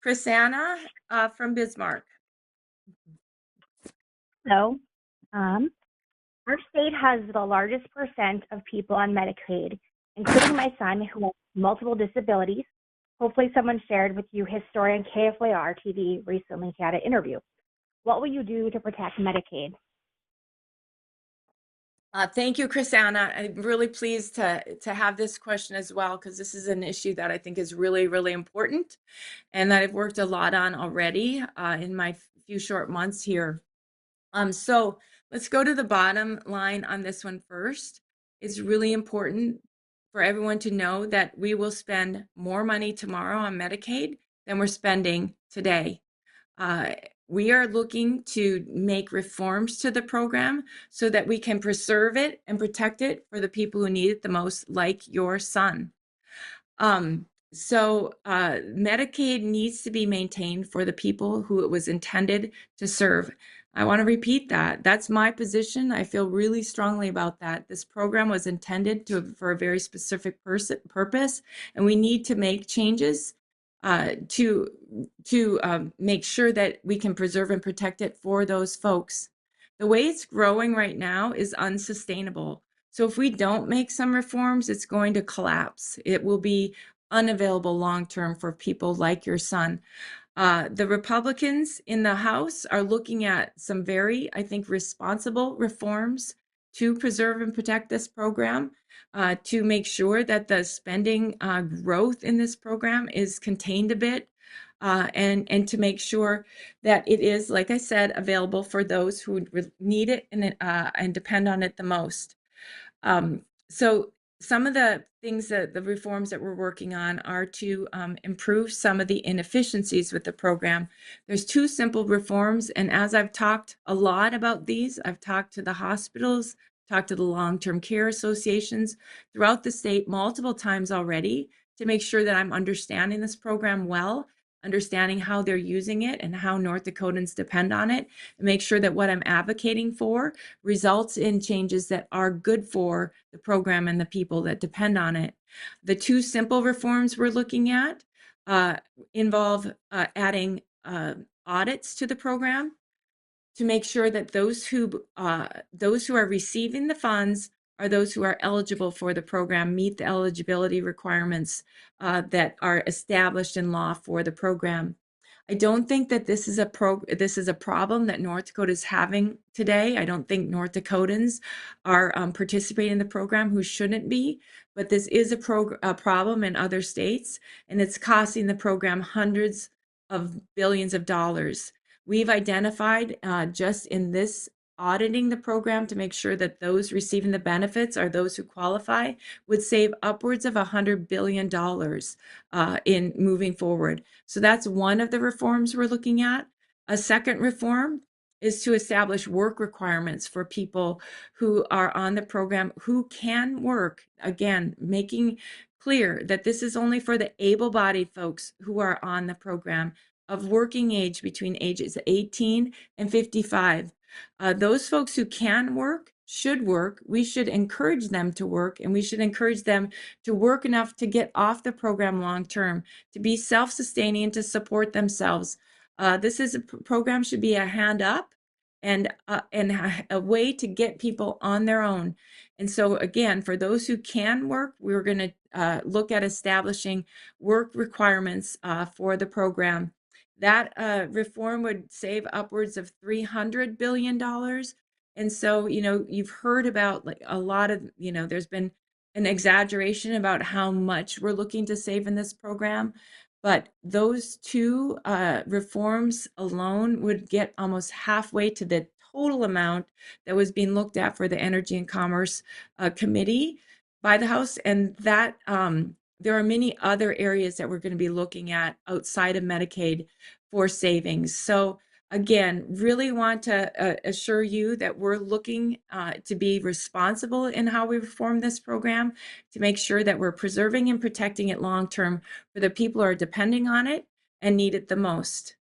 Krisanna from Bismarck. So, um, our state has the largest percent of people on Medicaid, including my son who has multiple disabilities. Hopefully someone shared with you his story on KFYR TV recently. He had an interview. What will you do to protect Medicaid? Thank you, Krisanna. I'm really pleased to have this question as well, because this is an issue that I think is really, really important and that I've worked a lot on already in my few short months here. So let's go to the bottom line on this one first. It's really important for everyone to know that we will spend more money tomorrow on Medicaid than we're spending today. We are looking to make reforms to the program so that we can preserve it and protect it for the people who need it the most, like your son. Medicaid needs to be maintained for the people who it was intended to serve. I want to repeat that. That's my position. I feel really strongly about that. This program was intended for a very specific purpose, and we need to make changes to make sure that we can preserve and protect it for those folks. The way it's growing right now is unsustainable. So if we don't make some reforms, it's going to collapse. It will be unavailable long-term for people like your son. The Republicans in the House are looking at some very, I think, responsible reforms to preserve and protect this program, to make sure that the spending growth in this program is contained a bit, and to make sure that it is, like I said, available for those who need it and depend on it the most. So some of the things that the reforms that we're working on are to improve some of the inefficiencies with the program. There's two simple reforms, and as I've talked a lot about these, I've talked to the hospitals, talked to the long-term care associations throughout the state multiple times already to make sure that I'm understanding this program well, understanding how they're using it and how North Dakotans depend on it, and make sure that what I'm advocating for results in changes that are good for the program and the people that depend on it. The two simple reforms we're looking at involve adding audits to the program to make sure that those who are receiving the funds are those who are eligible for the program, meet the eligibility requirements that are established in law for the program. I don't think that this is a problem that North Dakota is having today. I don't think North Dakotans are participating in the program who shouldn't be, but this is a problem in other states, and it's costing the program hundreds of billions of dollars. We've identified just in this auditing the program to make sure that those receiving the benefits are those who qualify would save upwards of $100 billion in moving forward. So that's one of the reforms we're looking at. A second reform is to establish work requirements for people who are on the program who can work. Again, making clear that this is only for the able-bodied folks who are on the program of working age between ages 18 and 55. Those folks who can work should work. We should encourage them to work, and we should encourage them to work enough to get off the program long term, to be self-sustaining and to support themselves. This is a program should be a hand up and a way to get people on their own. And so again, for those who can work, we're going to look at establishing work requirements for the program. That reform would save upwards of $300 billion. And so, you've heard about like a lot of, there's been an exaggeration about how much we're looking to save in this program. But those two reforms alone would get almost halfway to the total amount that was being looked at for the Energy and Commerce Committee by the House. And that there are many other areas that we're going to be looking at outside of Medicaid for savings. So again, really want to assure you that we're looking to be responsible in how we reform this program, to make sure that we're preserving and protecting it long term for the people who are depending on it and need it the most.